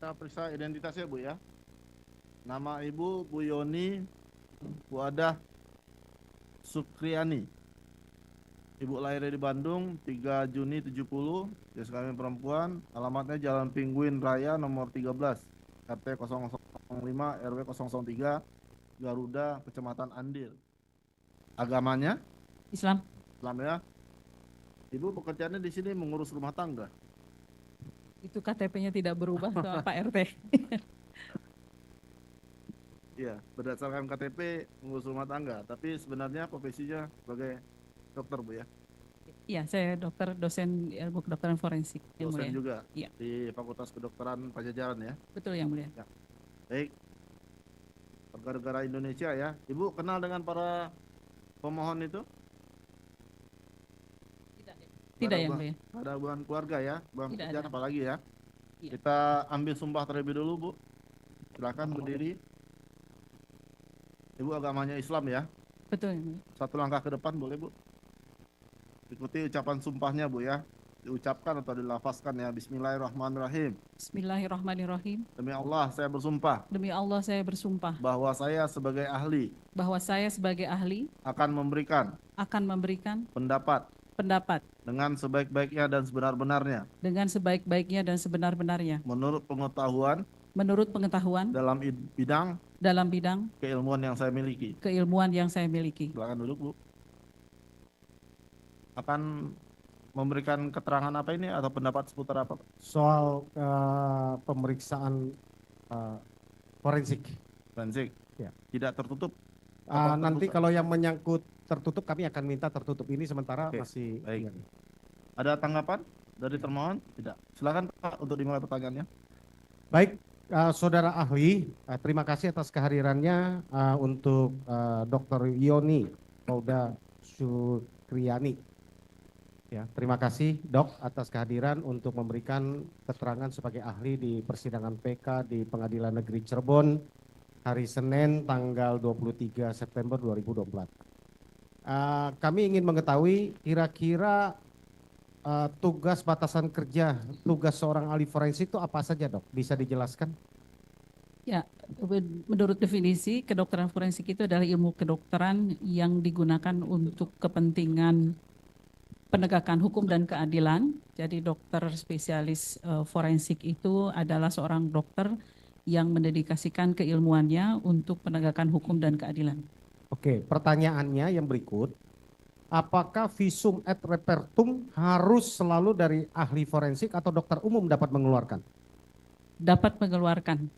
kita periksa identitasnya Bu ya. Nama Ibu Bu Yoni Buadah Sukriani. Ibu lahirnya di Bandung 3 Juni 70, jenis kelamin perempuan, alamatnya Jalan Pinguin Raya nomor 13, RT 005 RW 003, Garuda, Kecamatan Andil. Agamanya Islam. Islam ya. Ibu pekerjaannya di sini mengurus rumah tangga. Itu KTP-nya tidak berubah soal Pak RT. Iya, berdasarkan KTP mengurus rumah tangga, tapi sebenarnya profesinya sebagai dokter Bu ya. Iya, saya dokter, dosen ilmu kedokteran forensik. Yang Dosen mulia. juga Iya. di Fakultas Kedokteran Pajajaran ya. Betul yang mulia. Ya. Baik. Warga negara Indonesia ya. Ibu kenal dengan para pemohon itu? Tidak yang mulia. Ada hubungan keluarga ya, hubungan Tidak pekerjaan ada. apalagi ya. Iya. Kita ambil sumpah terlebih dulu Bu. Silakan berdiri. Ibu agamanya Islam ya. Betul yang mulia. Satu langkah ke depan boleh Bu. Ikuti ucapan sumpahnya Bu ya. Diucapkan atau dilafazkan ya. Bismillahirrahmanirrahim. Bismillahirrahmanirrahim. Demi Allah saya bersumpah Demi Allah saya bersumpah bahwa saya sebagai ahli bahwa saya sebagai ahli akan memberikan akan memberikan pendapat pendapat dengan sebaik-baiknya dan sebenar-benarnya dengan sebaik-baiknya dan sebenar-benarnya menurut pengetahuan dalam bidang keilmuan yang saya miliki. keilmuan yang saya miliki. Silakan duduk Bu. Akan memberikan keterangan apa ini atau pendapat seputar apa? Soal pemeriksaan forensik. Forensik. Ya. Tidak tertutup. Nanti kalau yang menyangkut tertutup kami akan minta tertutup, ini sementara Oke, masih. baik. Ya. Ada tanggapan dari termohon? Tidak. Silakan Pak untuk dimulai pertanyaannya. Baik, saudara ahli, terima kasih atas kehadirannya untuk Dr. Yoni Buadah Sukriani. Ya, terima kasih Dok atas kehadiran untuk memberikan keterangan sebagai ahli di persidangan PK di Pengadilan Negeri Cirebon hari Senin tanggal 23 September 2024. Kami ingin mengetahui kira-kira tugas batasan kerja, tugas seorang ahli forensik itu apa saja Dok? Bisa dijelaskan? Ya, menurut definisi kedokteran forensik itu adalah ilmu kedokteran yang digunakan untuk kepentingan penegakan hukum dan keadilan. Jadi dokter spesialis forensik itu adalah seorang dokter yang mendedikasikan keilmuannya untuk penegakan hukum dan keadilan. Oke, pertanyaannya yang berikut. Apakah visum et repertum harus selalu dari ahli forensik atau dokter umum dapat mengeluarkan? Dapat mengeluarkan.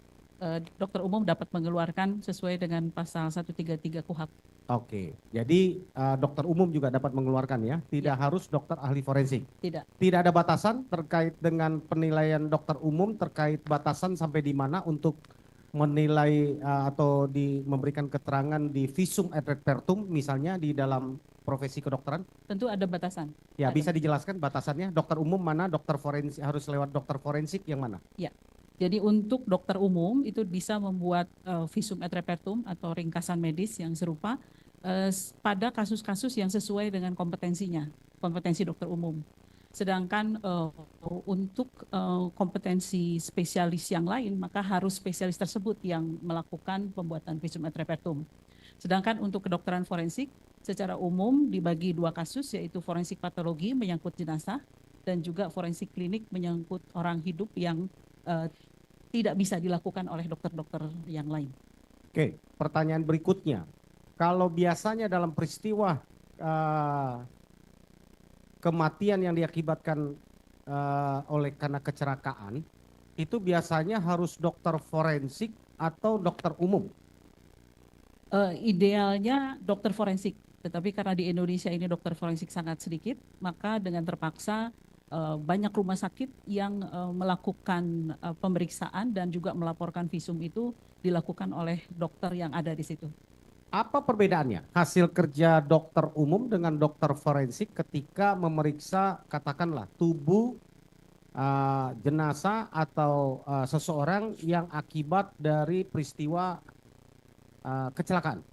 Dokter umum dapat mengeluarkan sesuai dengan pasal 133 KUHP. Oke, jadi dokter umum juga dapat mengeluarkan ya, tidak harus dokter ahli forensik. Tidak. Tidak ada batasan terkait dengan penilaian dokter umum terkait batasan sampai di mana untuk menilai atau memberikan keterangan di visum et repertum misalnya di dalam profesi kedokteran? Tentu ada batasan. Ya, bisa dijelaskan batasannya? Dokter umum mana, dokter forensik harus lewat dokter forensik yang mana? Ya. Jadi untuk dokter umum itu bisa membuat visum et repertum atau ringkasan medis yang serupa pada kasus-kasus yang sesuai dengan kompetensinya, kompetensi dokter umum. Sedangkan untuk kompetensi spesialis yang lain, maka harus spesialis tersebut yang melakukan pembuatan visum et repertum. Sedangkan untuk kedokteran forensik, secara umum dibagi dua kasus, yaitu forensik patologi menyangkut jenazah dan juga forensik klinik menyangkut orang hidup yang tidak bisa dilakukan oleh dokter-dokter yang lain. Oke, pertanyaan berikutnya. Kalau biasanya dalam peristiwa kematian yang diakibatkan oleh karena kecelakaan, itu biasanya harus dokter forensik atau dokter umum? Idealnya dokter forensik, tetapi karena di Indonesia ini dokter forensik sangat sedikit, maka dengan terpaksa banyak rumah sakit yang melakukan pemeriksaan dan juga melaporkan visum itu dilakukan oleh dokter yang ada di situ. Apa perbedaannya hasil kerja dokter umum dengan dokter forensik ketika memeriksa katakanlah tubuh jenazah atau seseorang yang akibat dari peristiwa kecelakaan?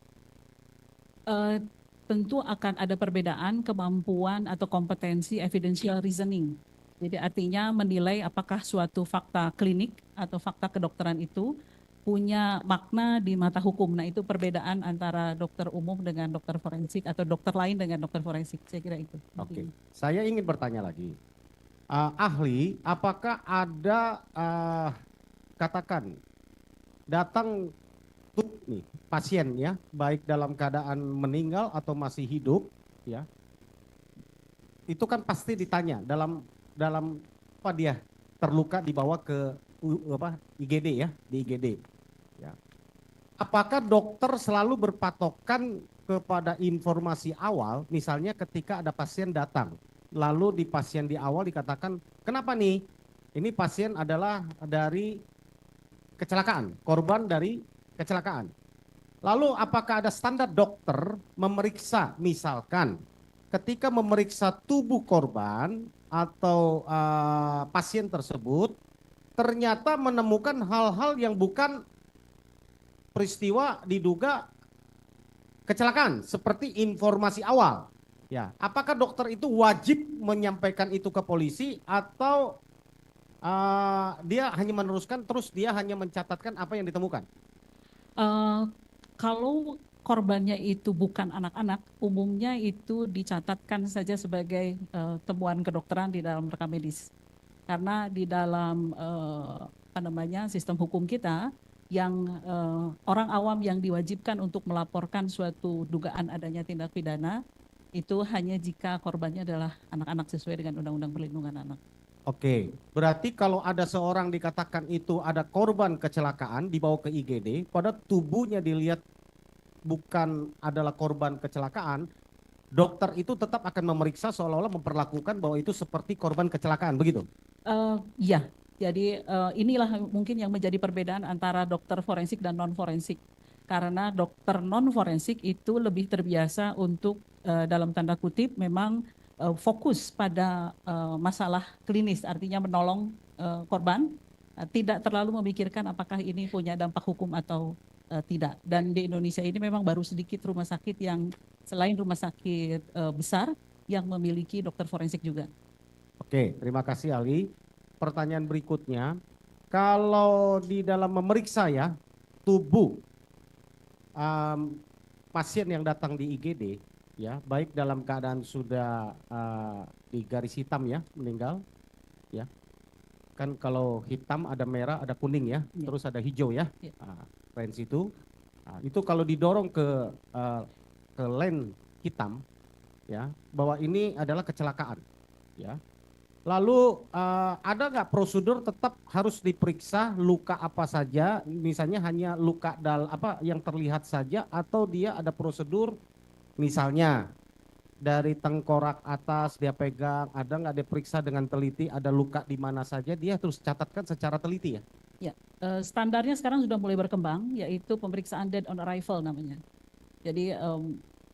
Tentu akan ada perbedaan kemampuan atau kompetensi evidential reasoning Jadi artinya menilai apakah suatu fakta klinik atau fakta kedokteran itu punya makna di mata hukum. Nah, itu perbedaan antara dokter umum dengan dokter forensik atau dokter lain dengan dokter forensik. Saya kira itu. Oke, saya ingin bertanya lagi. Ahli, apakah ada katakan datang tuh nih pasien ya, baik dalam keadaan meninggal atau masih hidup ya, itu kan pasti ditanya dalam apa dia terluka dibawa ke IGD ya, di IGD ya. Apakah dokter selalu berpatokan kepada informasi awal, misalnya ketika ada pasien datang, lalu di pasien di awal dikatakan, kenapa nih? Ini pasien adalah dari kecelakaan, korban dari kecelakaan. Lalu apakah ada standar dokter memeriksa, misalkan ketika memeriksa tubuh korban atau pasien tersebut, ternyata menemukan hal-hal yang bukan peristiwa diduga kecelakaan, seperti informasi awal. Ya, apakah dokter itu wajib menyampaikan itu ke polisi atau dia hanya meneruskan terus dia hanya mencatatkan apa yang ditemukan? Kalau korbannya itu bukan anak-anak, umumnya itu dicatatkan saja sebagai temuan kedokteran di dalam rekam medis. Karena di dalam sistem hukum kita, yang orang awam yang diwajibkan untuk melaporkan suatu dugaan adanya tindak pidana itu hanya jika korbannya adalah anak-anak sesuai dengan Undang-Undang Perlindungan Anak. Oke, berarti kalau ada seorang dikatakan itu ada korban kecelakaan dibawa ke IGD, pada tubuhnya dilihat bukan adalah korban kecelakaan, dokter itu tetap akan memeriksa seolah-olah memperlakukan bahwa itu seperti korban kecelakaan, begitu? Iya, jadi inilah mungkin yang menjadi perbedaan antara dokter forensik dan non forensik. Karena dokter non forensik itu lebih terbiasa untuk dalam tanda kutip memang fokus pada masalah klinis, artinya menolong korban, tidak terlalu memikirkan apakah ini punya dampak hukum atau tidak. Dan di Indonesia ini memang baru sedikit rumah sakit yang selain rumah sakit besar yang memiliki dokter forensik juga. Oke, terima kasih Ali. Pertanyaan berikutnya, kalau di dalam memeriksa ya tubuh pasien yang datang di IGD, ya baik dalam keadaan sudah di garis hitam ya meninggal, ya kan kalau hitam ada merah ada kuning ya, terus ada hijau ya, range itu kalau didorong ke line hitam, ya bahwa ini adalah kecelakaan, ya. Lalu ada nggak prosedur tetap harus diperiksa luka apa saja, misalnya hanya luka yang terlihat saja, atau dia ada prosedur misalnya dari tengkorak atas dia pegang, ada nggak diperiksa dengan teliti, ada luka di mana saja, dia terus catatkan secara teliti ya? Ya, standarnya sekarang sudah mulai berkembang, yaitu pemeriksaan dead on arrival namanya. Jadi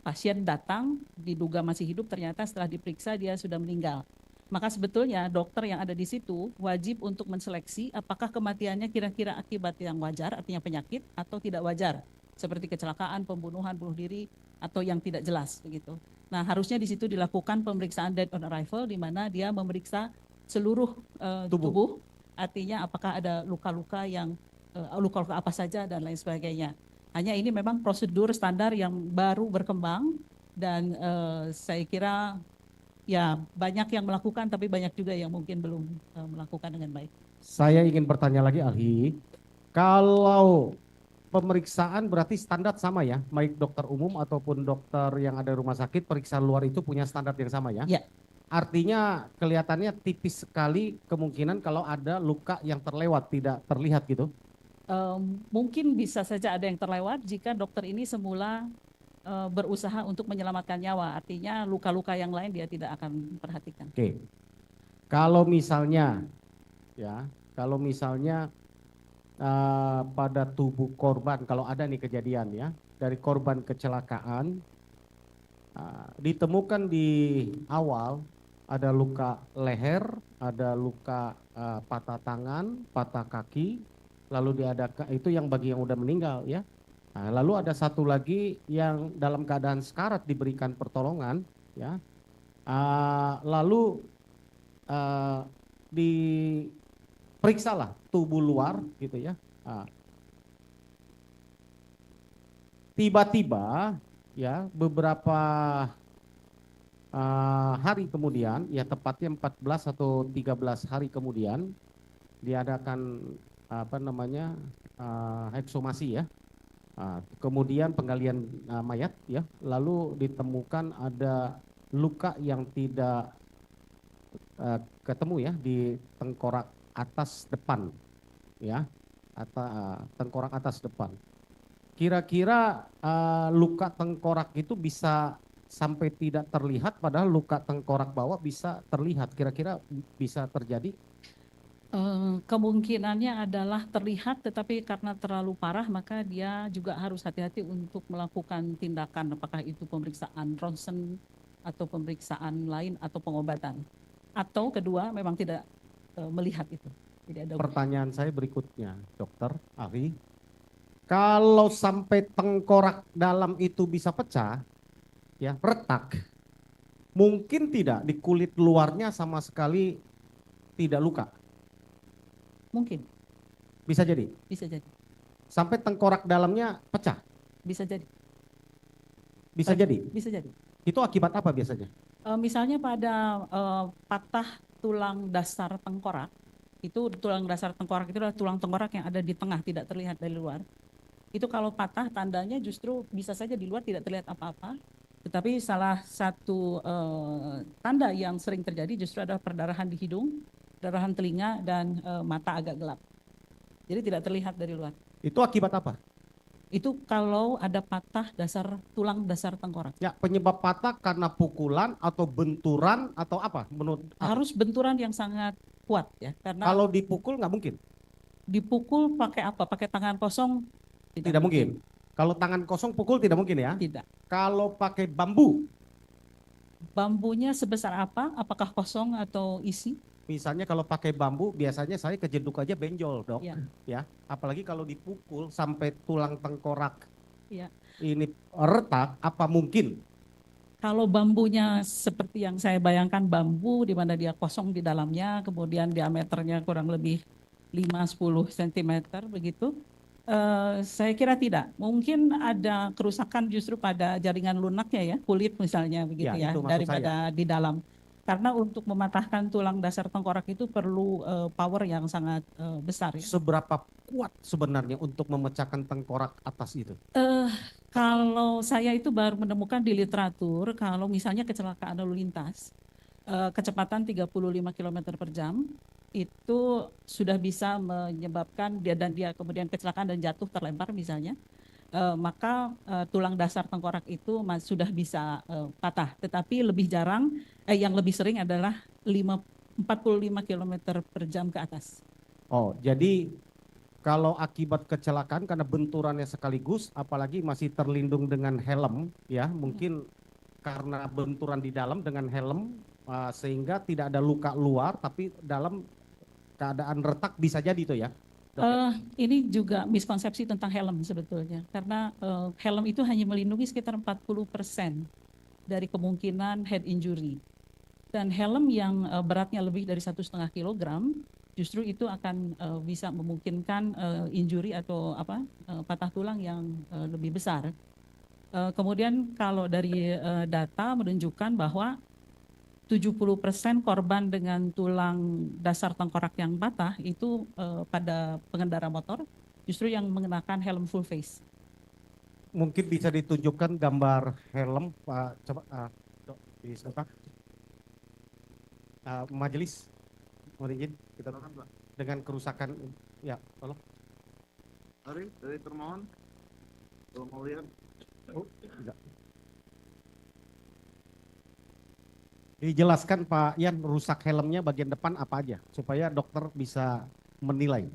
pasien datang diduga masih hidup, ternyata setelah diperiksa dia sudah meninggal. Maka sebetulnya dokter yang ada di situ wajib untuk menseleksi apakah kematiannya kira-kira akibat yang wajar, artinya penyakit, atau tidak wajar, seperti kecelakaan, pembunuhan, bunuh diri, atau yang tidak jelas begitu. Nah, harusnya di situ dilakukan pemeriksaan dead on arrival, di mana dia memeriksa seluruh tubuh, artinya apakah ada luka-luka yang luka-luka apa saja dan lain sebagainya. Hanya ini memang prosedur standar yang baru berkembang dan saya kira ya banyak yang melakukan, tapi banyak juga yang mungkin belum melakukan dengan baik. Saya ingin bertanya lagi ahli, kalau pemeriksaan berarti standar sama ya, baik dokter umum ataupun dokter yang ada di rumah sakit, periksa luar itu punya standar yang sama ya? Ya. Artinya kelihatannya tipis sekali kemungkinan kalau ada luka yang terlewat, tidak terlihat gitu? Mungkin bisa saja ada yang terlewat jika dokter ini semula berusaha untuk menyelamatkan nyawa, artinya luka-luka yang lain dia tidak akan perhatikan. Oke, kalau misalnya pada tubuh korban, kalau ada nih kejadian ya, dari korban kecelakaan ditemukan di awal ada luka leher, ada luka patah tangan, patah kaki, lalu itu yang bagi yang udah meninggal ya. Nah, lalu ada satu lagi yang dalam keadaan sekarat diberikan pertolongan, ya. Lalu diperiksalah tubuh luar gitu ya. Nah, tiba-tiba ya beberapa hari kemudian, ya tepatnya 14 atau 13 hari kemudian diadakan apa namanya ekshumasi ya. Kemudian penggalian mayat ya, lalu ditemukan ada luka yang tidak ketemu ya di tengkorak atas depan ya, atau tengkorak atas depan. Kira-kira luka tengkorak itu bisa sampai tidak terlihat, padahal luka tengkorak bawah bisa terlihat. Kira-kira bisa terjadi? Kemungkinannya adalah terlihat, tetapi karena terlalu parah maka dia juga harus hati-hati untuk melakukan tindakan, apakah itu pemeriksaan ronsen atau pemeriksaan lain atau pengobatan. Atau kedua memang tidak melihat itu. Tidak ada. Pertanyaan saya berikutnya, dokter ahli. Kalau sampai tengkorak dalam itu bisa pecah, ya retak, mungkin tidak di kulit luarnya sama sekali tidak luka? Mungkin, Bisa jadi. bisa jadi, Sampai tengkorak dalamnya pecah, bisa jadi, bisa jadi. bisa jadi. Itu akibat apa biasanya? Misalnya pada patah tulang dasar tengkorak, itu tulang dasar tengkorak itu adalah tulang tengkorak yang ada di tengah, tidak terlihat dari luar. Itu kalau patah tandanya justru bisa saja di luar tidak terlihat apa-apa, tetapi salah satu tanda yang sering terjadi justru adalah perdarahan di hidung, perdarahan telinga, dan mata agak gelap. Jadi tidak terlihat dari luar. Itu akibat apa? Itu kalau ada patah tulang dasar tengkorak. Ya, penyebab patah karena pukulan atau benturan atau apa? Menurut apa? Harus benturan yang sangat kuat ya, karena Kalau dipukul nggak mungkin? dipukul pakai apa? Pakai tangan kosong? Tidak mungkin. Kalau tangan kosong pukul tidak mungkin ya? Tidak. Kalau pakai bambu? Bambunya sebesar apa? Apakah kosong atau isi? Misalnya kalau pakai bambu, biasanya saya kejeduk aja benjol, dok. Ya. Ya, apalagi kalau dipukul sampai tulang tengkorak Ya. ini retak, apa mungkin? Kalau bambunya seperti yang saya bayangkan, bambu di mana dia kosong di dalamnya, kemudian diameternya kurang lebih 5-10 cm begitu, saya kira tidak. Mungkin ada kerusakan justru pada jaringan lunaknya ya, kulit misalnya begitu Ya, ya, itu maksud daripada di dalam. Karena untuk mematahkan tulang dasar tengkorak itu perlu power yang sangat besar ya. Seberapa kuat sebenarnya untuk memecahkan tengkorak atas itu? Kalau saya itu baru menemukan di literatur, kalau misalnya kecelakaan lalu lintas, kecepatan 35 km per jam, itu sudah bisa menyebabkan dia kemudian kecelakaan dan jatuh terlempar misalnya, maka tulang dasar tengkorak itu sudah bisa patah. Tetapi lebih jarang, yang lebih sering adalah 45 km per jam ke atas. Oh, jadi kalau akibat kecelakaan karena benturannya sekaligus, apalagi masih terlindung dengan helm, ya mungkin karena benturan di dalam dengan helm, sehingga tidak ada luka luar, tapi dalam keadaan retak bisa jadi itu ya? Ini juga miskonsepsi tentang helm sebetulnya, karena helm itu hanya melindungi sekitar 40% dari kemungkinan head injury. Dan helm yang beratnya lebih dari 1,5 kilogram, justru itu akan bisa memungkinkan injury atau patah tulang yang lebih besar. Kemudian kalau dari data menunjukkan bahwa 70% korban dengan tulang dasar tengkorak yang patah itu pada pengendara motor justru yang mengenakan helm full face. Mungkin bisa ditunjukkan gambar helm, Pak. Coba, Dok, bisa Pak? Majelis, mohon izin kita dengan kerusakan, ya tolong. Ari, dari termohon, kalau mau lihat. Oh, enggak. Dijelaskan Pak Yan, rusak helmnya bagian depan apa aja, supaya dokter bisa menilai.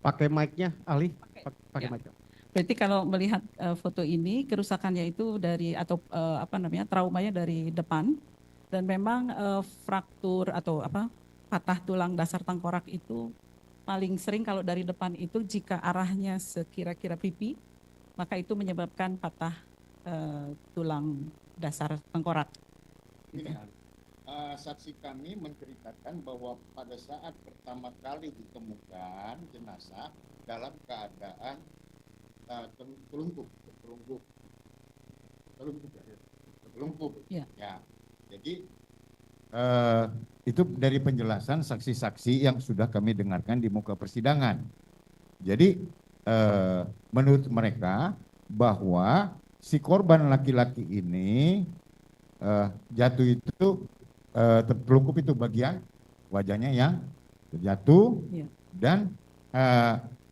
Pakai mic-nya, ahli. Pakai Ya. mic. Berarti kalau melihat foto ini kerusakannya itu dari atau apa namanya traumanya dari depan dan memang fraktur atau apa patah tulang dasar tengkorak itu paling sering kalau dari depan itu jika arahnya sekira-kira pipi maka itu menyebabkan patah tulang dasar tengkorak. Ini saksi kami menceritakan bahwa pada saat pertama kali ditemukan jenazah dalam keadaan telungkup. Ya. Ya. Jadi itu dari penjelasan saksi-saksi yang sudah kami dengarkan di muka persidangan. Jadi menurut mereka bahwa si korban laki-laki ini jatuh itu tertelungkup itu bagian wajahnya yang terjatuh Ya. dan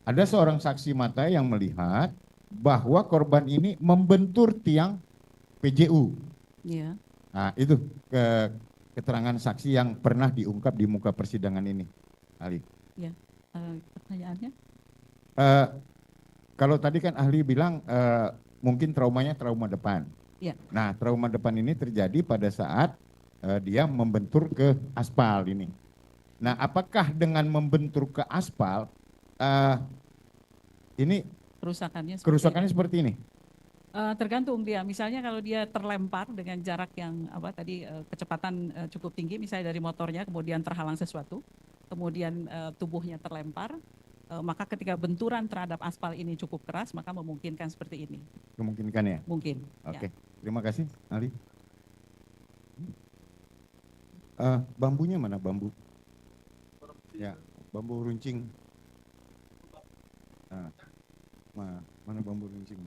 ada seorang saksi mata yang melihat bahwa korban ini membentur tiang PJU. Ya. Nah, itu keterangan saksi yang pernah diungkap di muka persidangan ini, ahli. Pertanyaannya? Kalau tadi kan ahli bilang mungkin traumanya trauma depan. Ya. Nah, trauma depan ini terjadi pada saat dia membentur ke aspal ini. Nah, apakah dengan membentur ke aspal ini kerusakannya seperti ini? Tergantung dia, misalnya kalau dia terlempar dengan jarak yang apa tadi kecepatan cukup tinggi, misalnya dari motornya kemudian terhalang sesuatu, kemudian tubuhnya terlempar, maka ketika benturan terhadap aspal ini cukup keras, maka memungkinkan seperti ini. Memungkinkan ya? Mungkin. Oke, Ya. terima kasih, ahli. Bambunya mana bambu? Ya, bambu runcing. Mana bambu runcing?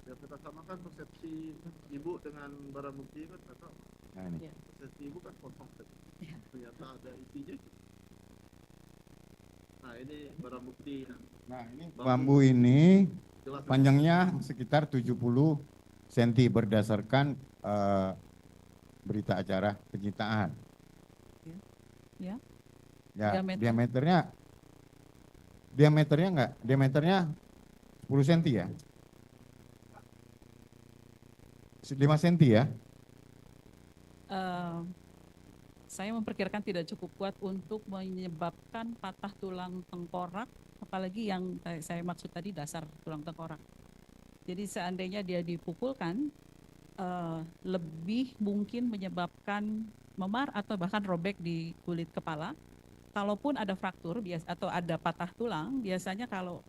Ya, kita samakan persepsi ibu dengan barang bukti kan nggak tahu. Nah, ini. Ya. Persepsi ibu kan kosong tadi. Ya. Ternyata ada isinya. Nah, ini barang bukti. Nah, ini bambu ini Jelas. panjangnya sekitar 70 cm berdasarkan berita acara penyitaan. Ya. Ya, Diameter. diameternya 10 cm ya? 5 cm ya? Saya memperkirakan tidak cukup kuat untuk menyebabkan patah tulang tengkorak, apalagi yang saya maksud tadi dasar tulang tengkorak. Jadi seandainya dia dipukulkan, lebih mungkin menyebabkan memar atau bahkan robek di kulit kepala. Kalaupun ada fraktur atau ada patah tulang, biasanya kalau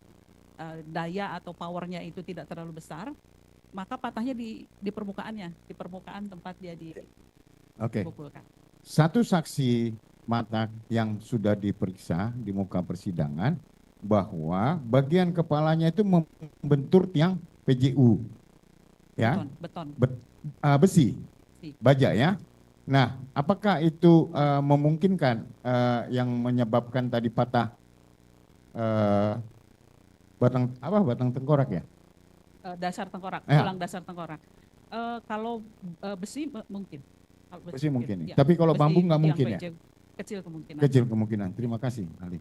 daya atau powernya itu tidak terlalu besar, maka patahnya di permukaannya, di permukaan tempat dia Oke. dipukulkan. Satu saksi mata yang sudah diperiksa di muka persidangan bahwa bagian kepalanya itu membentur tiang PJU. Ya, Beton. besi, Besi. baja ya. Nah, apakah itu memungkinkan yang menyebabkan tadi patah batang tengkorak ya? Dasar tengkorak, Ya. tulang dasar tengkorak. Kalau besi mungkin. Kalau Besi mungkin. ya. Tapi kalau Besi bambu nggak tiang mungkin ya? PJ, kecil kemungkinan. Kecil kemungkinan. Terima kasih, ahli.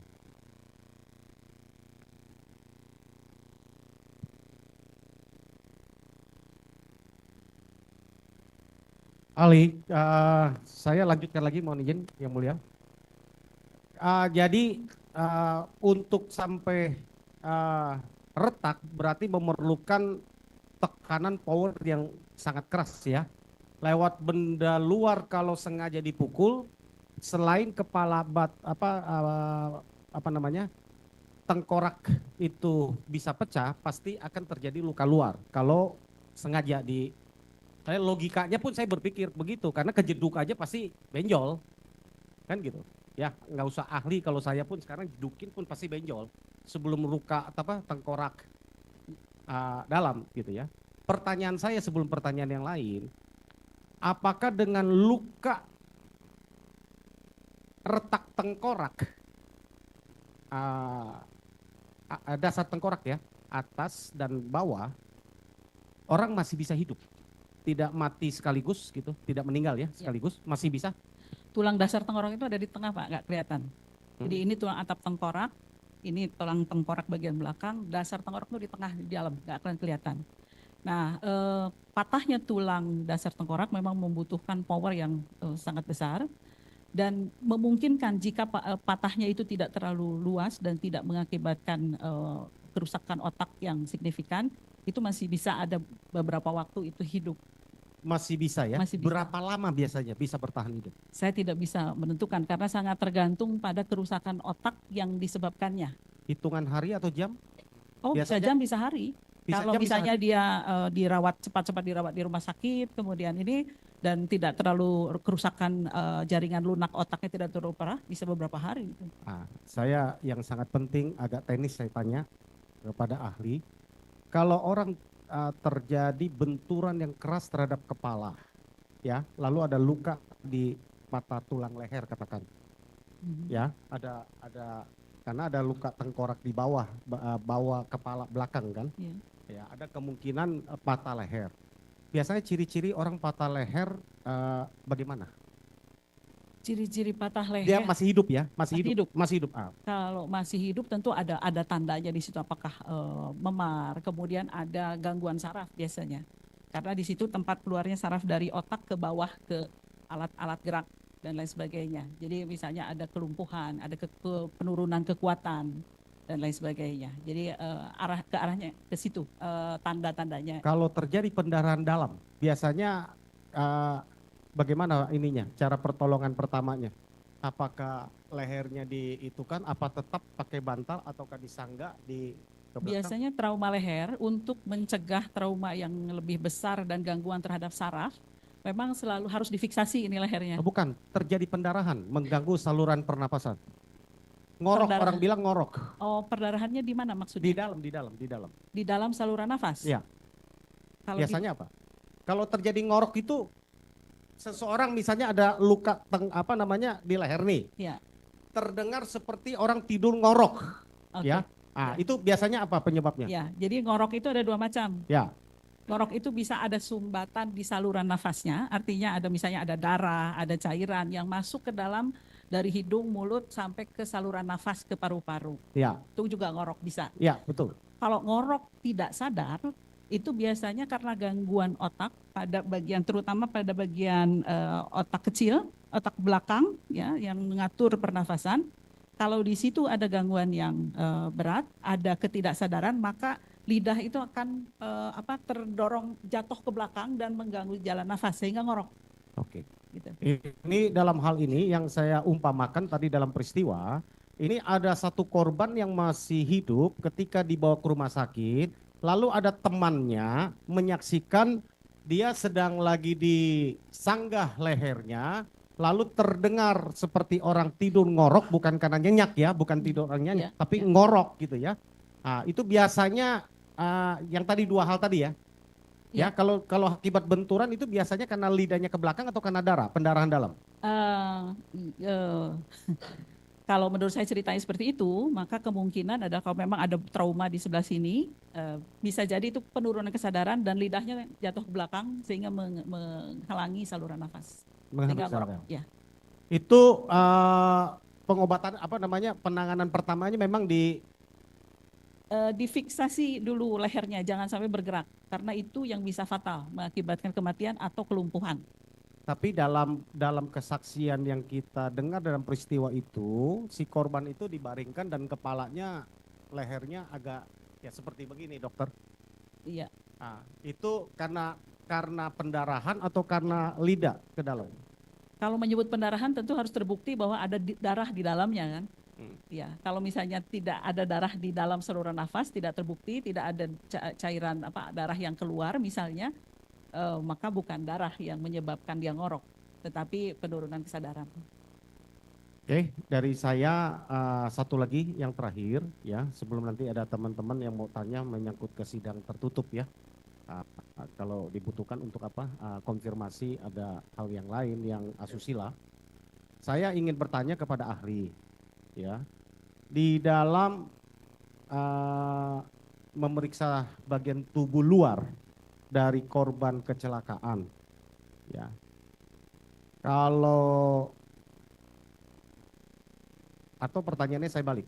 Ali, saya lanjutkan lagi, mohon izin yang mulia. Jadi untuk sampai retak berarti memerlukan tekanan power yang sangat keras ya. Lewat benda luar kalau sengaja dipukul, selain kepala tengkorak itu bisa pecah, pasti akan terjadi luka luar kalau sengaja saya logikanya pun saya berpikir begitu karena kejeduk aja pasti benjol kan gitu ya, nggak usah ahli, kalau saya pun sekarang jedukin pun pasti benjol sebelum luka tengkorak dalam gitu ya. Pertanyaan saya sebelum pertanyaan yang lain, apakah dengan luka retak tengkorak dasar tengkorak ya, atas dan bawah, orang masih bisa hidup? Tidak mati sekaligus gitu, tidak meninggal ya sekaligus, masih bisa? Tulang dasar tengkorak itu ada di tengah Pak, nggak kelihatan. Jadi ini tulang atap tengkorak, ini tulang tengkorak bagian belakang, dasar tengkorak itu di tengah di dalam, nggak akan kelihatan. Nah, patahnya tulang dasar tengkorak memang membutuhkan power yang sangat besar dan memungkinkan jika patahnya itu tidak terlalu luas dan tidak mengakibatkan kerusakan otak yang signifikan, itu masih bisa ada beberapa waktu itu hidup. Masih bisa ya? Masih bisa. Berapa lama biasanya bisa bertahan hidup? Saya tidak bisa menentukan karena sangat tergantung pada kerusakan otak yang disebabkannya. Hitungan hari atau jam? Oh, bisa Biasanya- jam, bisa hari. Bisa Kalau jam, bisa misalnya dia cepat-cepat dirawat di rumah sakit, kemudian ini dan tidak terlalu kerusakan jaringan lunak otaknya tidak terlalu parah, bisa beberapa hari. Saya yang sangat penting agak teknis saya tanya kepada ahli. Kalau orang terjadi benturan yang keras terhadap kepala, ya, lalu ada luka di mata tulang leher katakan, ya, ada karena ada luka tengkorak di bawah kepala belakang kan, Iya. ya, ada kemungkinan patah leher. Biasanya ciri-ciri orang patah leher bagaimana? Ciri-ciri patah leher. Dia masih hidup ya, Masih hidup. masih hidup. Kalau masih hidup tentu ada tandanya di situ, apakah memar, kemudian ada gangguan saraf biasanya. Karena di situ tempat keluarnya saraf dari otak ke bawah ke alat-alat gerak dan lain sebagainya. Jadi misalnya ada kelumpuhan, ada penurunan kekuatan dan lain sebagainya. Jadi arahnya ke situ tanda-tandanya. Kalau terjadi pendarahan dalam, biasanya bagaimana ininya, cara pertolongan pertamanya? Apakah lehernya diitukan, apa tetap pakai bantal ataukah disangga di ke belakang? Biasanya trauma leher untuk mencegah trauma yang lebih besar dan gangguan terhadap saraf, memang selalu harus difiksasi ini lehernya. Oh, bukan, terjadi pendarahan, mengganggu saluran pernapasan. Ngorok, Perdarahan. orang bilang ngorok. Oh, perdarahannya di mana maksudnya? Di dalam. Di dalam saluran nafas? Iya. Kalau Biasanya apa? Kalau terjadi ngorok itu seseorang misalnya ada luka di leher nih. Iya. Terdengar seperti orang tidur ngorok, Oke. ya. Itu biasanya apa penyebabnya? Ya, jadi ngorok itu ada dua macam. Ya. Ngorok itu bisa ada sumbatan di saluran nafasnya, artinya ada misalnya ada darah, ada cairan yang masuk ke dalam dari hidung, mulut sampai ke saluran nafas ke paru-paru. Ya. Itu juga ngorok bisa. Ya, betul. Kalau ngorok tidak sadar, itu biasanya karena gangguan otak terutama pada bagian otak kecil, otak belakang ya yang mengatur pernafasan. Kalau di situ ada gangguan yang berat, ada ketidaksadaran, maka lidah itu akan terdorong jatuh ke belakang dan mengganggu jalan nafas sehingga ngorok. Oke. Gitu. Ini dalam hal ini yang saya umpamakan tadi dalam peristiwa, ini ada satu korban yang masih hidup ketika dibawa ke rumah sakit, lalu ada temannya menyaksikan dia sedang lagi disanggah lehernya, lalu terdengar seperti orang tidur ngorok, bukan karena nyenyak ya, bukan tidur orang nyenyak, tapi ngorok gitu ya. Nah, itu biasanya yang tadi dua hal tadi ya. Ya, kalau akibat benturan itu biasanya karena lidahnya ke belakang atau karena pendarahan dalam? Kalau menurut saya ceritanya seperti itu, maka kemungkinan adalah kalau memang ada trauma di sebelah sini, bisa jadi itu penurunan kesadaran dan lidahnya jatuh ke belakang sehingga menghalangi saluran nafas. Sehingga ngorok. Ya. Itu pengobatan penanganan pertamanya memang difiksasi dulu lehernya, jangan sampai bergerak karena itu yang bisa fatal mengakibatkan kematian atau kelumpuhan. Tapi dalam kesaksian yang kita dengar dalam peristiwa itu, si korban itu dibaringkan dan kepalanya, lehernya agak ya seperti begini, dokter. Iya. Nah, itu karena pendarahan atau karena lidah ke dalam? Kalau menyebut pendarahan tentu harus terbukti bahwa ada darah di dalamnya kan. Ya, kalau misalnya tidak ada darah di dalam saluran nafas, tidak terbukti, tidak ada cairan darah yang keluar misalnya, maka bukan darah yang menyebabkan dia ngorok, tetapi penurunan kesadaran. Oke, dari saya satu lagi yang terakhir ya, sebelum nanti ada teman-teman yang mau tanya menyangkut ke sidang tertutup ya. Kalau dibutuhkan untuk konfirmasi ada hal yang lain yang asusila, saya ingin bertanya kepada ahli. Ya, di dalam memeriksa bagian tubuh luar dari korban kecelakaan, ya, kalau Atau pertanyaannya saya balik.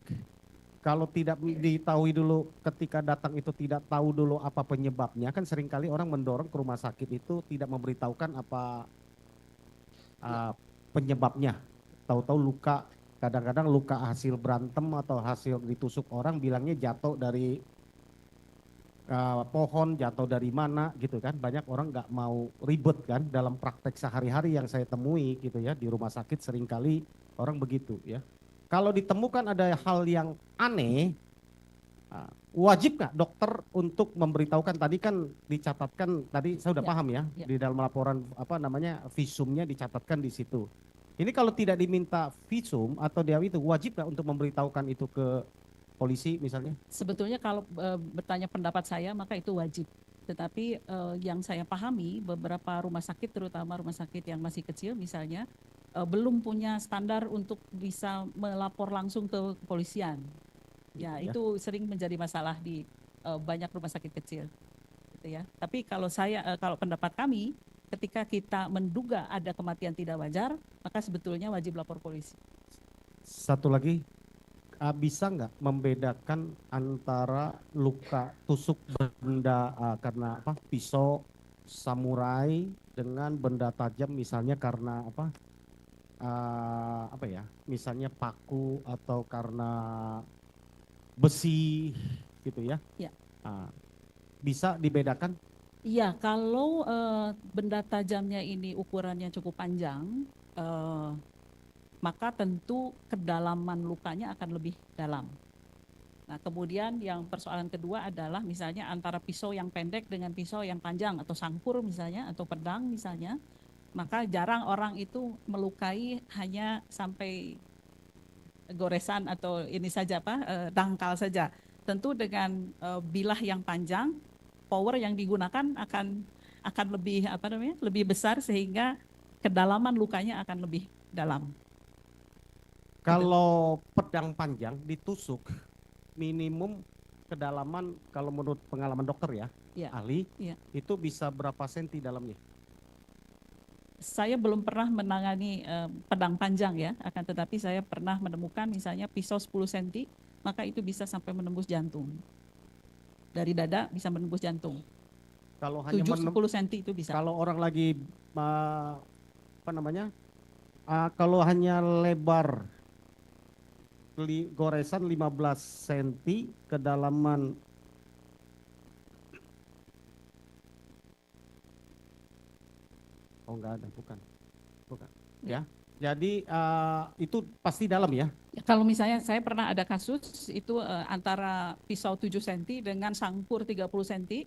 Kalau tidak diketahui dulu ketika datang itu tidak tahu dulu apa penyebabnya, kan seringkali orang mendorong ke rumah sakit itu tidak memberitahukan apa penyebabnya. Tahu-tahu luka, kadang-kadang luka hasil berantem atau hasil ditusuk orang bilangnya jatuh dari pohon, jatuh dari mana gitu kan. Banyak orang nggak mau ribet kan dalam praktek sehari-hari yang saya temui gitu ya di rumah sakit seringkali orang begitu ya. Kalau ditemukan ada hal yang aneh, wajib nggak dokter untuk memberitahukan? Tadi kan dicatatkan, tadi saya udah Ya, paham ya, ya. di dalam laporan apa namanya visumnya dicatatkan di situ. Ini kalau tidak diminta visum atau dia itu wajib nggak untuk memberitahukan itu ke polisi misalnya? Sebetulnya kalau bertanya pendapat saya maka itu wajib. Tetapi yang saya pahami beberapa rumah sakit terutama rumah sakit yang masih kecil misalnya belum punya standar untuk bisa melapor langsung ke kepolisian. Ya, Ya. itu sering menjadi masalah di banyak rumah sakit kecil. Gitu ya. Tapi kalau kalau pendapat kami ketika kita menduga ada kematian tidak wajar, maka sebetulnya wajib lapor polisi. Satu lagi, bisa nggak membedakan antara luka tusuk benda karena apa pisau samurai dengan benda tajam misalnya karena apa ya misalnya paku atau karena besi gitu ya? Ya. Bisa dibedakan? Iya, kalau benda tajamnya ini ukurannya cukup panjang, maka tentu kedalaman lukanya akan lebih dalam. Nah, kemudian yang persoalan kedua adalah misalnya antara pisau yang pendek dengan pisau yang panjang atau sangkur misalnya atau pedang misalnya, maka jarang orang itu melukai hanya sampai goresan atau ini saja dangkal saja. Tentu dengan bilah yang panjang, power yang digunakan akan lebih lebih besar sehingga kedalaman lukanya akan lebih dalam. Kalau pedang panjang ditusuk minimum kedalaman kalau menurut pengalaman dokter ya, Ya. ahli, Ya. itu bisa berapa senti dalamnya? Saya belum pernah menangani pedang panjang ya, akan tetapi saya pernah menemukan misalnya pisau 10 cm, maka itu bisa sampai menembus jantung. Dari dada bisa menembus jantung. Kalau hanya 7-10 cm itu bisa. kalau orang lagi kalau hanya lebar goresan 15 cm, kedalaman enggak ada, bukan. Ya. Jadi itu pasti dalam ya. Kalau misalnya saya pernah ada kasus itu antara pisau 7 cm dengan sangkur 30 cm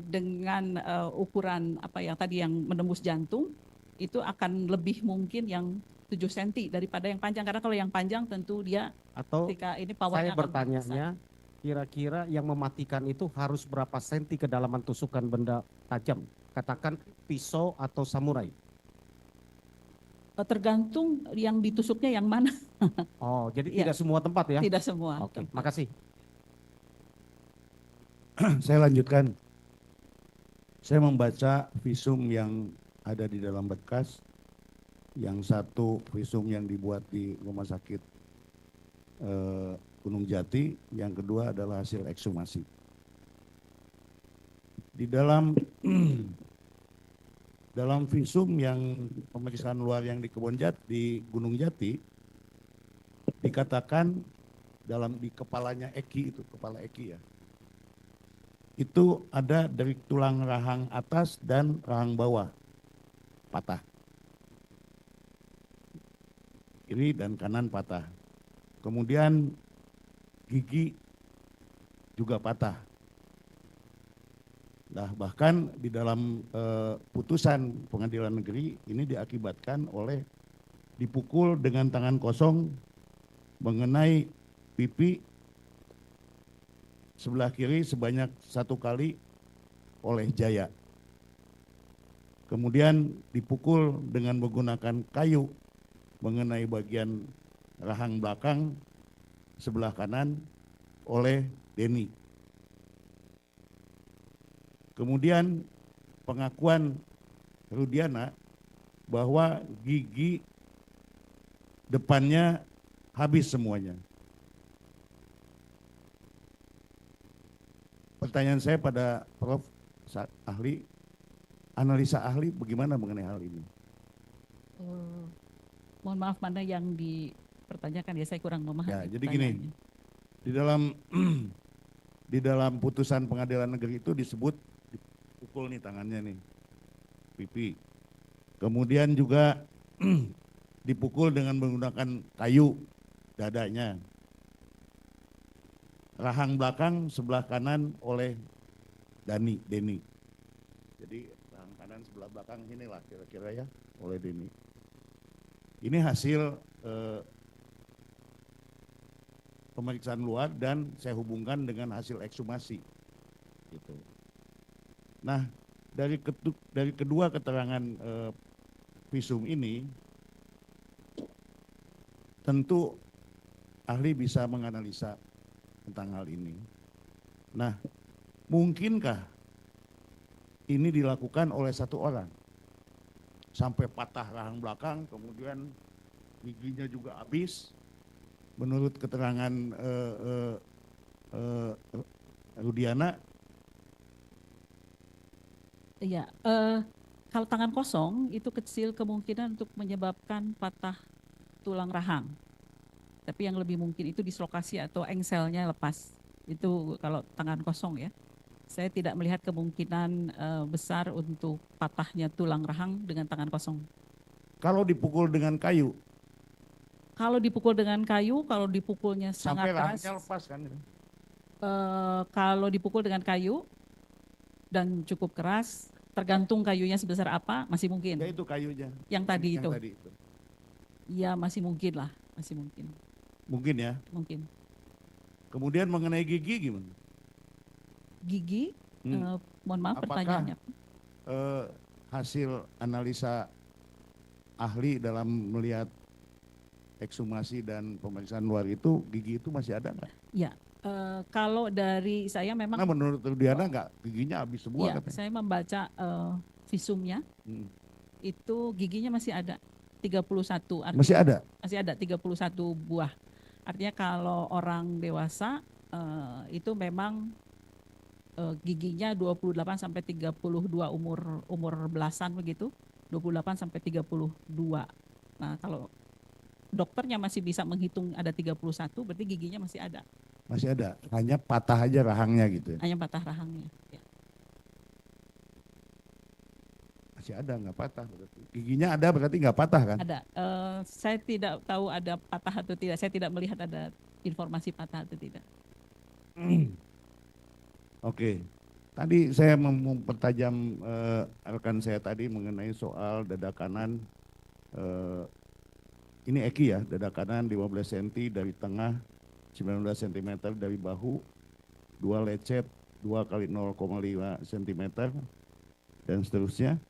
dengan ukuran tadi yang menembus jantung, itu akan lebih mungkin yang 7 cm daripada yang panjang, karena kalau yang panjang tentu dia Atau ketika ini saya powernya akan bertanyanya kira-kira yang mematikan itu harus berapa senti kedalaman tusukan benda tajam? Katakan pisau atau samurai. tergantung yang ditusuknya yang mana. Oh, jadi Ya. tidak semua tempat ya? Tidak semua. Oke, tempat. makasih. Saya lanjutkan. Saya membaca visum yang ada di dalam berkas. Yang satu visum yang dibuat di Rumah Sakit Gunung Jati, yang kedua adalah hasil ekshumasi. Di dalam dalam visum yang pemeriksaan luar yang di di Gunung Jati, dikatakan di kepalanya Eki, itu kepala Eki ya, itu ada dari tulang rahang atas dan rahang bawah patah, kiri dan kanan patah. Kemudian gigi juga patah. Nah, bahkan di dalam putusan pengadilan negeri ini diakibatkan oleh dipukul dengan tangan kosong mengenai pipi sebelah kiri sebanyak 1 kali oleh Jaya. Kemudian dipukul dengan menggunakan kayu mengenai bagian rahang belakang sebelah kanan oleh Denny. Kemudian pengakuan Rudiana bahwa gigi depannya habis semuanya. Pertanyaan saya pada Prof. Ahli, analisa ahli bagaimana mengenai hal ini? Mohon maaf, mana yang dipertanyakan ya, saya kurang memahami. Ya, jadi gini, pertanyaannya. di dalam di dalam putusan pengadilan negeri itu disebut dipukul nih tangannya nih, pipi. Kemudian juga dipukul dengan menggunakan kayu dadanya. Rahang belakang sebelah kanan oleh Denny. Jadi rahang kanan sebelah belakang inilah kira-kira ya oleh Denny. Ini hasil pemeriksaan luar dan saya hubungkan dengan hasil ekshumasi. Gitu. Nah, dari kedua keterangan visum ini, tentu ahli bisa menganalisa tentang hal ini. Nah, mungkinkah ini dilakukan oleh satu orang? Sampai patah rahang belakang, kemudian giginya juga habis. Menurut keterangan Rudiana. Iya, kalau tangan kosong itu kecil kemungkinan untuk menyebabkan patah tulang rahang. Tapi yang lebih mungkin itu dislokasi atau engselnya lepas. Itu kalau tangan kosong ya. Saya tidak melihat kemungkinan besar untuk patahnya tulang rahang dengan tangan kosong. Kalau dipukul dengan kayu, Kalau dipukul dengan kayu, kalau dipukulnya sangat sampai keras, rahangnya lepas kan? kalau dipukul dengan kayu dan cukup keras, tergantung kayunya sebesar apa, masih mungkin. Ya itu kayunya. Yang tadi yang itu, tadi itu. ya masih mungkin lah, masih mungkin, Mungkin ya. mungkin. Kemudian mengenai gigi gimana? Gigi, mohon maaf Apakah pertanyaannya. Hasil analisa ahli dalam melihat ekshumasi dan pemeriksaan luar itu, gigi itu masih ada nggak? Ya, kalau dari saya memang, Nah menurut Rudiana nggak, giginya habis semua ya, katanya. saya membaca visumnya, Hmm. itu giginya masih ada 31, Masih ada? masih ada 31 buah. Artinya kalau orang dewasa itu memang giginya 28 sampai 32 umur belasan begitu, 28 sampai 32. Nah, kalau dokternya masih bisa menghitung ada 31, berarti giginya masih ada. Masih ada, hanya patah aja rahangnya gitu ya. Hanya patah rahangnya. Ya. Masih ada, nggak patah berarti. Giginya ada berarti nggak patah kan? Ada. Saya tidak tahu ada patah atau tidak. Saya tidak melihat ada informasi patah atau tidak. Oke, tadi saya mempertajam rekan saya tadi mengenai soal dada kanan. Ini Eki ya, dada kanan 15 cm dari tengah, 19 cm dari bahu, 2 lecet 2 kali 0,5 cm dan seterusnya.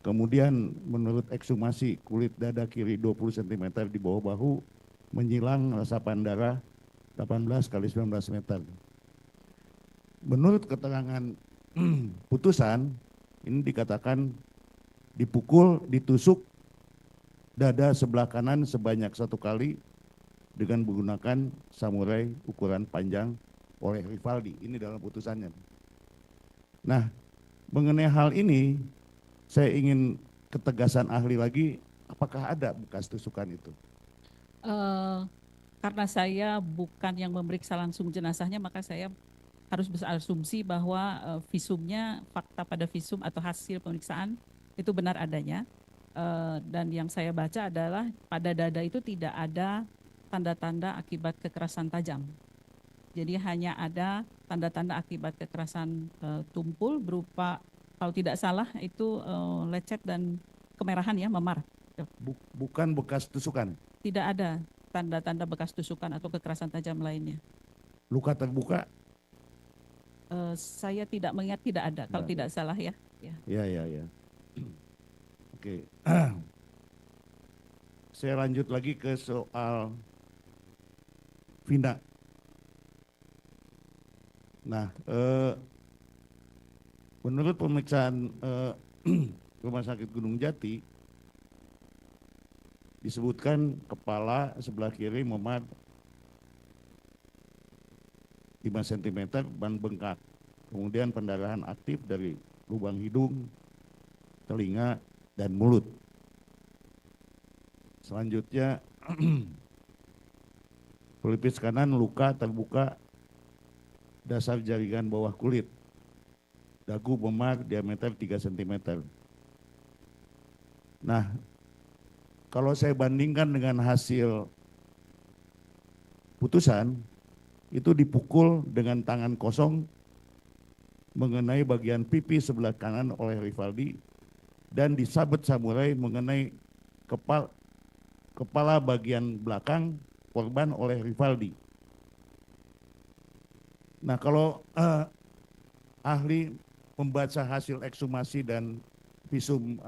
Kemudian menurut ekshumasi kulit dada kiri 20 cm di bawah bahu, menyilang resapan darah 18 kali 19 meter. Menurut keterangan putusan, ini dikatakan dipukul, ditusuk dada sebelah kanan sebanyak 1 kali dengan menggunakan samurai ukuran panjang oleh Rivaldi. Ini dalam putusannya. Nah, mengenai hal ini, saya ingin ketegasan ahli lagi, apakah ada bekas tusukan itu? Karena saya bukan yang memeriksa langsung jenazahnya, maka saya harus berasumsi bahwa visumnya, fakta pada visum atau hasil pemeriksaan itu benar adanya. Dan yang saya baca adalah pada dada itu tidak ada tanda-tanda akibat kekerasan tajam. Jadi hanya ada tanda-tanda akibat kekerasan tumpul berupa, kalau tidak salah itu lecet dan kemerahan ya, memar. Bukan bekas tusukan? Tidak ada tanda-tanda bekas tusukan atau kekerasan tajam lainnya. Luka terbuka? Saya tidak mengingat, tidak ada, kalau tidak salah ya. Ya. Oke. Saya lanjut lagi ke soal Vina. Nah, menurut pemeriksaan Rumah Sakit Gunung Jati, disebutkan kepala sebelah kiri memar 5 cm, ban bengkak. Kemudian pendarahan aktif dari lubang hidung, telinga, dan mulut. Selanjutnya, pelipis kanan luka terbuka dasar jaringan bawah kulit. Dagu memar diameter 3 cm. Nah, kalau saya bandingkan dengan hasil putusan, itu dipukul dengan tangan kosong mengenai bagian pipi sebelah kanan oleh Rivaldi dan disabet samurai mengenai kepala bagian belakang korban oleh Rivaldi. Nah, kalau ahli membaca hasil ekshumasi dan visum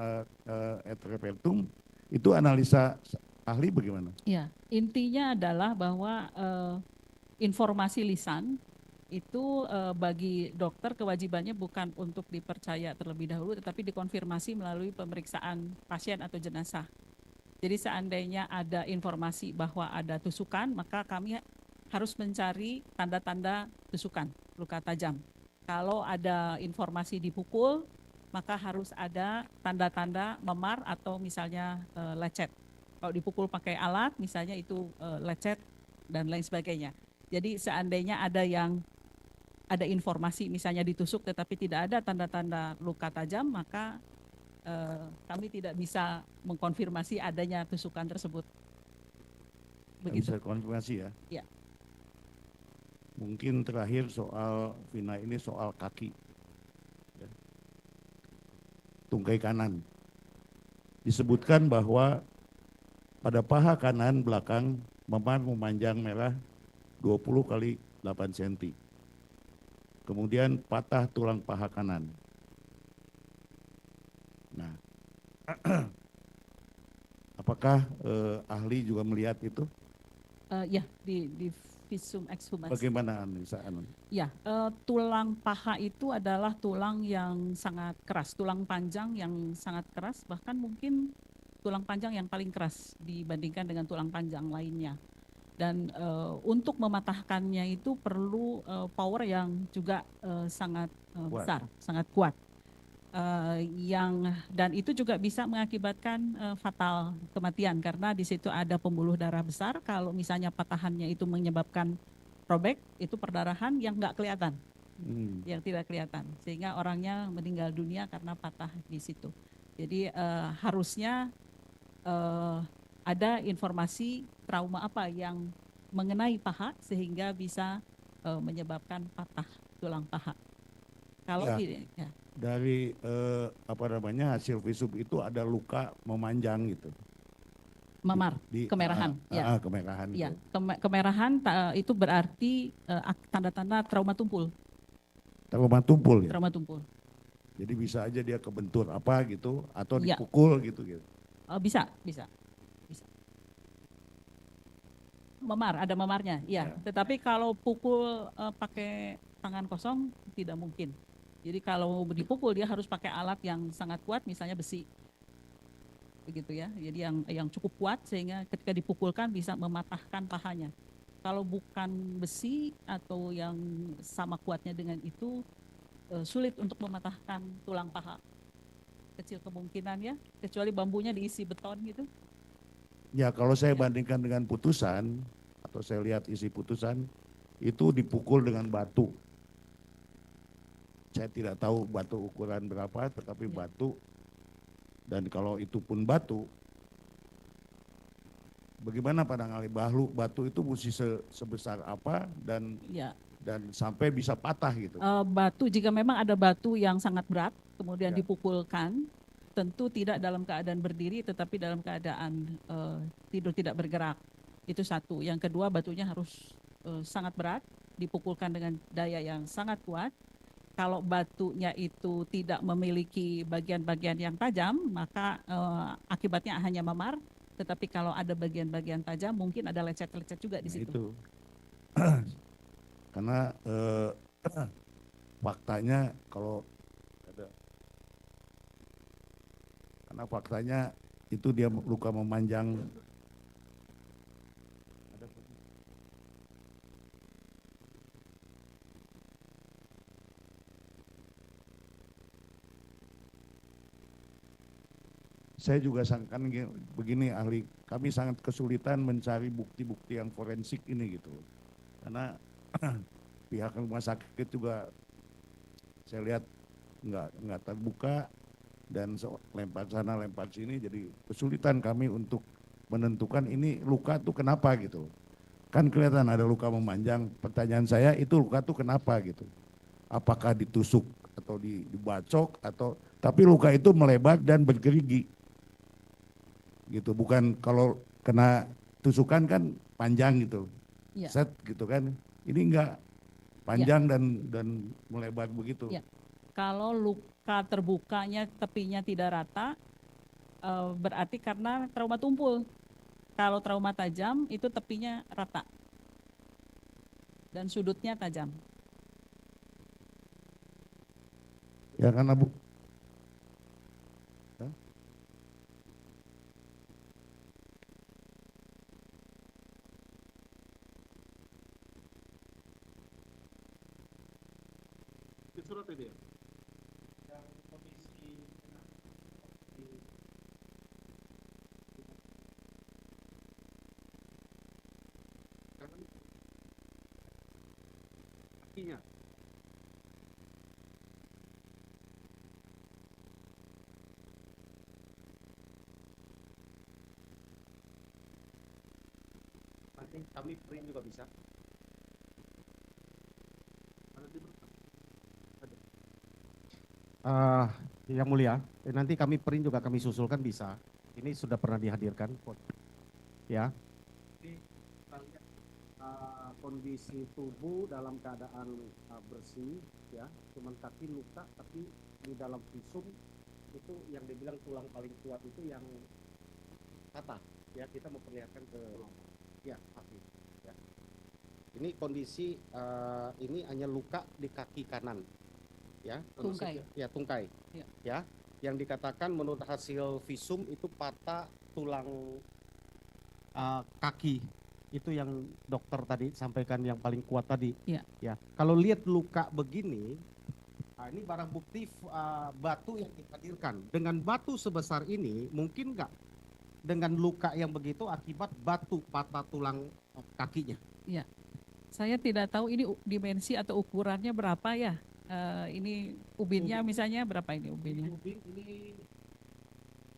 et repertum, itu analisa ahli bagaimana? Ya, intinya adalah bahwa informasi lisan itu bagi dokter kewajibannya bukan untuk dipercaya terlebih dahulu, tetapi dikonfirmasi melalui pemeriksaan pasien atau jenazah. Jadi seandainya ada informasi bahwa ada tusukan, maka kami harus mencari tanda-tanda tusukan, luka tajam. Kalau ada informasi dipukul, maka harus ada tanda-tanda memar atau misalnya lecet. Kalau dipukul pakai alat, misalnya itu lecet dan lain sebagainya. Jadi seandainya ada informasi misalnya ditusuk tetapi tidak ada tanda-tanda luka tajam, maka kami tidak bisa mengkonfirmasi adanya tusukan tersebut. Begitu. Bisa konfirmasi ya? Ya. Mungkin terakhir soal Vina ini soal kaki. Ya. Tungkai kanan. Disebutkan bahwa pada paha kanan belakang memar memanjang merah 20 kali 8 cm. Kemudian patah tulang paha kanan. Nah, apakah ahli juga melihat itu? Ya, di visum ekshumasi. Bagaimana analisa? Ya, tulang paha itu adalah tulang yang sangat keras, tulang panjang yang sangat keras, bahkan mungkin tulang panjang yang paling keras dibandingkan dengan tulang panjang lainnya. Dan untuk mematahkannya itu perlu power yang juga sangat besar, sangat kuat. Dan itu juga bisa mengakibatkan fatal kematian karena di situ ada pembuluh darah besar. Kalau misalnya patahannya itu menyebabkan robek, itu perdarahan yang nggak kelihatan, yang tidak kelihatan, sehingga orangnya meninggal dunia karena patah di situ. Jadi harusnya ada informasi trauma apa yang mengenai paha sehingga bisa menyebabkan patah tulang paha. Kalau ya. Dari hasil visum itu ada luka memanjang gitu. Memar, kemerahan. Ya. Kemerahan. Ya, kemerahan itu berarti tanda-tanda trauma tumpul. Trauma tumpul ya. Trauma tumpul. Jadi bisa aja dia kebentur apa gitu atau dipukul gitu. Bisa. Memar, ada memarnya, ya. Tetapi kalau pukul pakai tangan kosong tidak mungkin. Jadi kalau dipukul dia harus pakai alat yang sangat kuat, misalnya besi, begitu ya. Jadi yang cukup kuat sehingga ketika dipukulkan bisa mematahkan pahanya. Kalau bukan besi atau yang sama kuatnya dengan itu, sulit untuk mematahkan tulang paha. Kecil kemungkinannya, kecuali bambunya diisi beton gitu. Ya, kalau saya bandingkan dengan putusan, atau saya lihat isi putusan, itu dipukul dengan batu. Saya tidak tahu batu ukuran berapa, tetapi batu. Dan kalau itu pun batu, bagaimana pandangan ahli batu itu mesti sebesar apa dan sampai bisa patah gitu? Batu, jika memang ada batu yang sangat berat, kemudian dipukulkan, tentu tidak dalam keadaan berdiri tetapi dalam keadaan tidur tidak bergerak. Itu satu. Yang kedua, batunya harus sangat berat, dipukulkan dengan daya yang sangat kuat. Kalau batunya itu tidak memiliki bagian-bagian yang tajam, maka akibatnya hanya memar. Tetapi kalau ada bagian-bagian tajam, mungkin ada lecet-lecet juga di situ. Itu. Karena faktanya itu dia luka memanjang. Saya juga sangkan begini ahli, kami sangat kesulitan mencari bukti-bukti yang forensik ini gitu. Karena pihak rumah sakit juga saya lihat nggak terbuka dan lempar sana lempar sini, jadi kesulitan kami untuk menentukan ini luka tuh kenapa gitu. Kan kelihatan ada luka memanjang, pertanyaan saya itu luka tuh kenapa gitu. Apakah ditusuk atau dibacok atau, tapi luka itu melebar dan bergerigi. Gitu, bukan kalau kena tusukan kan panjang gitu, Ya. set gitu kan, ini enggak panjang dan melebar begitu. Ya. Kalau luka terbukanya tepinya tidak rata, berarti karena trauma tumpul. Kalau trauma tajam itu tepinya rata dan sudutnya tajam. Ya karena Surat itu ya? Kakinya. Nanti kami print juga bisa. Yang mulia, nanti kami print juga kami susulkan bisa. Ini sudah pernah dihadirkan, ya. Kita lihat kondisi tubuh dalam keadaan bersih, ya. Cuman kaki luka, tapi di dalam visum itu yang dibilang tulang paling kuat itu yang patah, ya. Kita memperlihatkan ke, ya, kaki. Ya. Ini kondisi ini hanya luka di kaki kanan. Ya, Tungkai. Ya, tungkai. Ya. Ya, yang dikatakan menurut hasil visum itu patah tulang kaki. Itu yang dokter tadi sampaikan yang paling kuat tadi. Ya. Ya, kalau lihat luka begini, ini barang bukti batu yang dihadirkan. Dengan batu sebesar ini, mungkin nggak dengan luka yang begitu akibat batu patah tulang kakinya? Ya, saya tidak tahu ini dimensi atau ukurannya berapa ya. Ini ubinnya misalnya berapa ini ubinnya? Ubin ini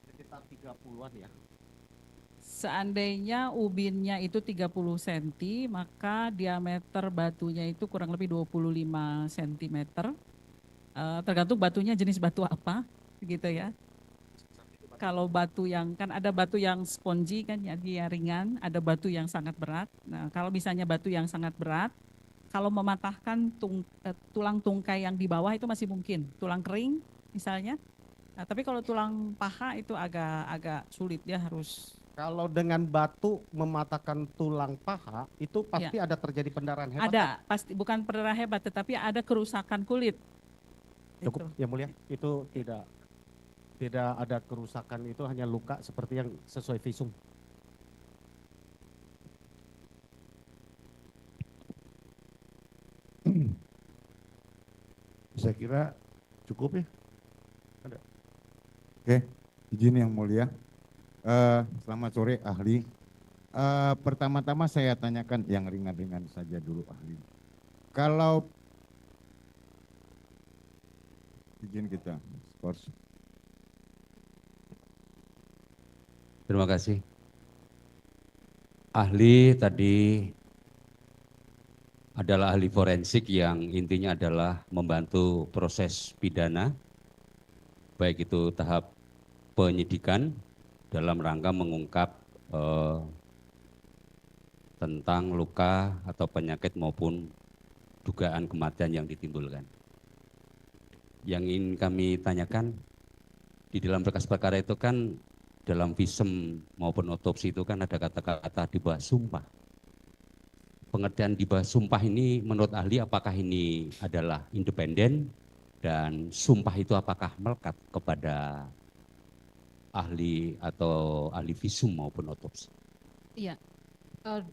sekitar 30-an ya. Seandainya ubinnya itu 30 cm, maka diameter batunya itu kurang lebih 25 cm. Tergantung batunya jenis batu apa, gitu ya. Kalau batu yang, kan ada batu yang spongy kan, jadi yang ringan, ada batu yang sangat berat. Nah, kalau misalnya batu yang sangat berat, kalau mematahkan tulang tungkai yang di bawah itu masih mungkin, tulang kering misalnya. Nah, tapi kalau tulang paha itu agak sulit, dia harus. Kalau dengan batu mematahkan tulang paha itu pasti ada terjadi pendarahan hebat. Ada, pasti bukan pendarahan hebat, tetapi ada kerusakan kulit. Cukup, Itu. yang mulia, itu tidak ada kerusakan, itu hanya luka seperti yang sesuai visum. saya kira cukup ya. Oke, izin yang mulia. Selamat sore ahli. Pertama-tama saya tanyakan yang ringan-ringan saja dulu ahli. Kalau izin kita, skors. Terima kasih. Ahli tadi adalah ahli forensik yang intinya adalah membantu proses pidana, baik itu tahap penyidikan dalam rangka mengungkap tentang luka atau penyakit maupun dugaan kematian yang ditimbulkan. Yang ingin kami tanyakan, di dalam berkas perkara itu kan dalam visum maupun otopsi itu kan ada kata-kata di bawah sumpah. Pengertian di bawah sumpah ini menurut ahli apakah ini adalah independen dan sumpah itu apakah melekat kepada ahli atau ahli visum maupun otopsi? Iya,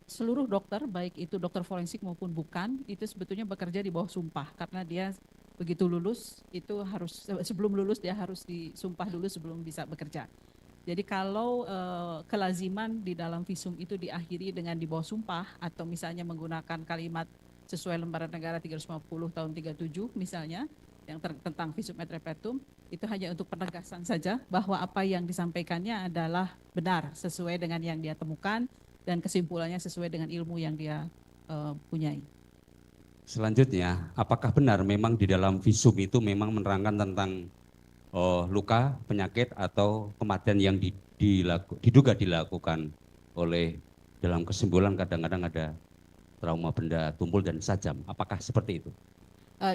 seluruh dokter, baik itu dokter forensik maupun bukan, itu sebetulnya bekerja di bawah sumpah karena dia begitu lulus itu harus sebelum lulus dia harus disumpah dulu sebelum bisa bekerja. Jadi kalau kelaziman di dalam visum itu diakhiri dengan di bawah sumpah atau misalnya menggunakan kalimat sesuai Lembaran Negara 350 tahun 37 misalnya yang tentang visum et repertum, itu hanya untuk penegasan saja bahwa apa yang disampaikannya adalah benar sesuai dengan yang dia temukan dan kesimpulannya sesuai dengan ilmu yang dia punyai. Selanjutnya, apakah benar memang di dalam visum itu memang menerangkan tentang luka, penyakit atau kematian yang diduga dilakukan oleh dalam kesimpulan kadang-kadang ada trauma benda tumpul dan sajam. Apakah seperti itu?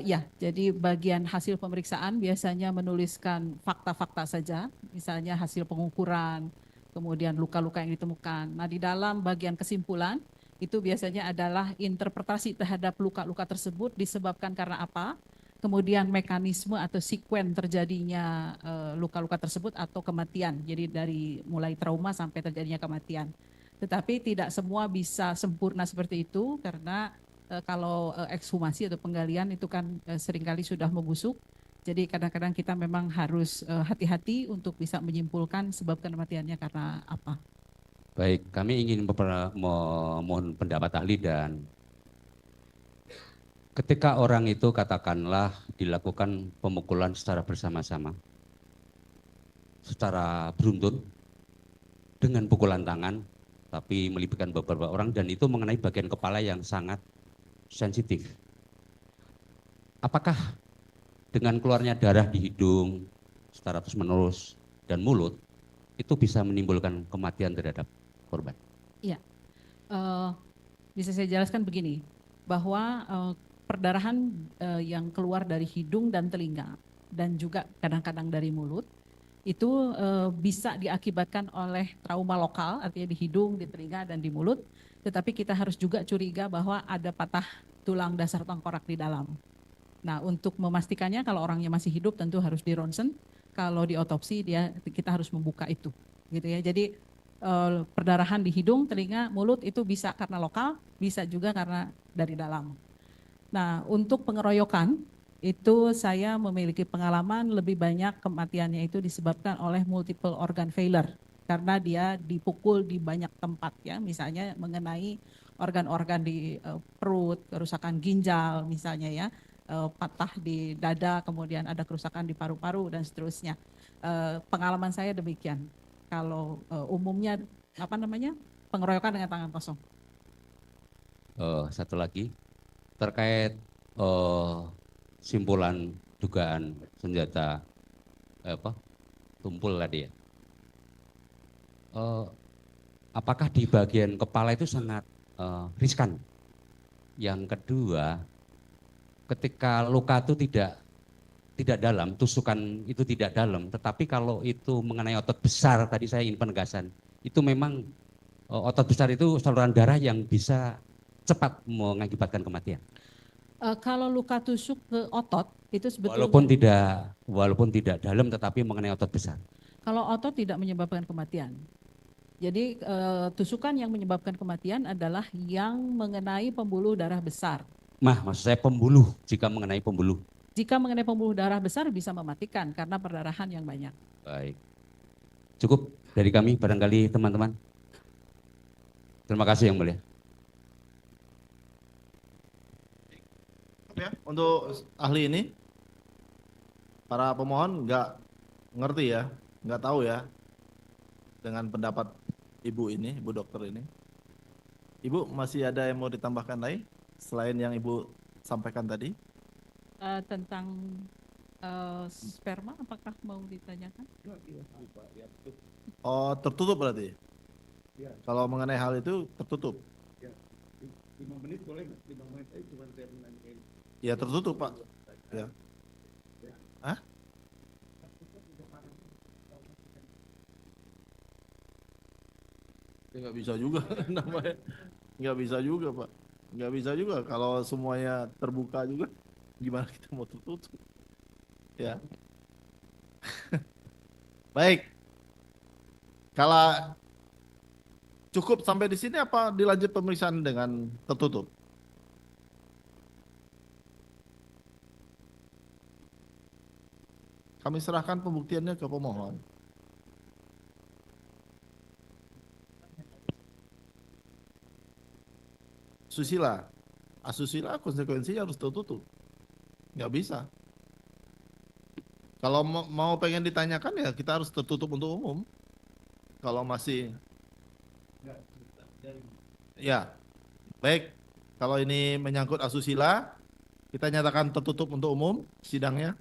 Ya, jadi bagian hasil pemeriksaan biasanya menuliskan fakta-fakta saja, misalnya hasil pengukuran, kemudian luka-luka yang ditemukan. Nah, di dalam bagian kesimpulan itu biasanya adalah interpretasi terhadap luka-luka tersebut disebabkan karena apa, kemudian mekanisme atau sekuen terjadinya luka-luka tersebut atau kematian. Jadi dari mulai trauma sampai terjadinya kematian. Tetapi tidak semua bisa sempurna seperti itu karena kalau ekshumasi atau penggalian itu kan seringkali sudah membusuk. Jadi kadang-kadang kita memang harus hati-hati untuk bisa menyimpulkan sebab kematiannya karena apa. Baik, kami ingin memohon pendapat ahli dan ketika orang itu katakanlah dilakukan pemukulan secara bersama-sama, secara beruntun dengan pukulan tangan, tapi melibatkan beberapa orang dan itu mengenai bagian kepala yang sangat sensitif. Apakah dengan keluarnya darah di hidung secara terus-menerus dan mulut itu bisa menimbulkan kematian terhadap korban? Iya, bisa saya jelaskan begini, bahwa perdarahan yang keluar dari hidung dan telinga dan juga kadang-kadang dari mulut itu bisa diakibatkan oleh trauma lokal, artinya di hidung, di telinga, dan di mulut. Tetapi kita harus juga curiga bahwa ada patah tulang dasar tengkorak di dalam. Nah, untuk memastikannya kalau orangnya masih hidup tentu harus di ronsen. Kalau di otopsi kita harus membuka itu, gitu ya. Jadi perdarahan di hidung, telinga, mulut itu bisa karena lokal, bisa juga karena dari dalam. Nah, untuk pengeroyokan itu saya memiliki pengalaman lebih banyak kematiannya itu disebabkan oleh multiple organ failure karena dia dipukul di banyak tempat ya, misalnya mengenai organ-organ di perut, kerusakan ginjal misalnya ya, patah di dada, kemudian ada kerusakan di paru-paru dan seterusnya. Pengalaman saya demikian. Kalau umumnya pengeroyokan dengan tangan kosong. Satu lagi terkait simpulan dugaan senjata tumpul tadi ya. Apakah di bagian kepala itu sangat riskan? Yang kedua, ketika luka itu tidak dalam, tusukan itu tidak dalam, tetapi kalau itu mengenai otot besar, tadi saya ingin penegasan, itu memang otot besar itu saluran darah yang bisa cepat mengakibatkan kematian. Kalau luka tusuk ke otot itu sebetulnya walaupun tidak dalam tetapi mengenai otot besar. Kalau otot tidak menyebabkan kematian. Jadi tusukan yang menyebabkan kematian adalah yang mengenai pembuluh darah besar. Maksud saya pembuluh, jika mengenai pembuluh. Jika mengenai pembuluh darah besar bisa mematikan karena perdarahan yang banyak. Baik. Cukup dari kami barangkali teman-teman. Terima kasih Yang Mulia. Ya, untuk ahli ini, para pemohon nggak ngerti ya, nggak tahu ya dengan pendapat ibu ini, ibu dokter ini. Ibu masih ada yang mau ditambahkan lagi selain yang ibu sampaikan tadi? Tentang sperma, apakah mau ditanyakan? Oh, tertutup berarti? Kalau mengenai hal itu tertutup? 5 menit boleh nggak? 5 menit aja cuma saya menanyakan. Ya tertutup Pak. Ya. Hah? Ya, nggak bisa juga namanya. Nggak bisa juga Pak. Nggak bisa juga kalau semuanya terbuka juga. Gimana kita mau tertutup? Ya. Baik. Kalau cukup sampai di sini apa dilanjut pemeriksaan dengan tertutup? Kami serahkan pembuktiannya ke pemohon. Asusila konsekuensinya harus tertutup. Nggak bisa. Kalau mau pengen ditanyakan ya kita harus tertutup untuk umum. Kalau masih, ya baik. Kalau ini menyangkut asusila, kita nyatakan tertutup untuk umum sidangnya.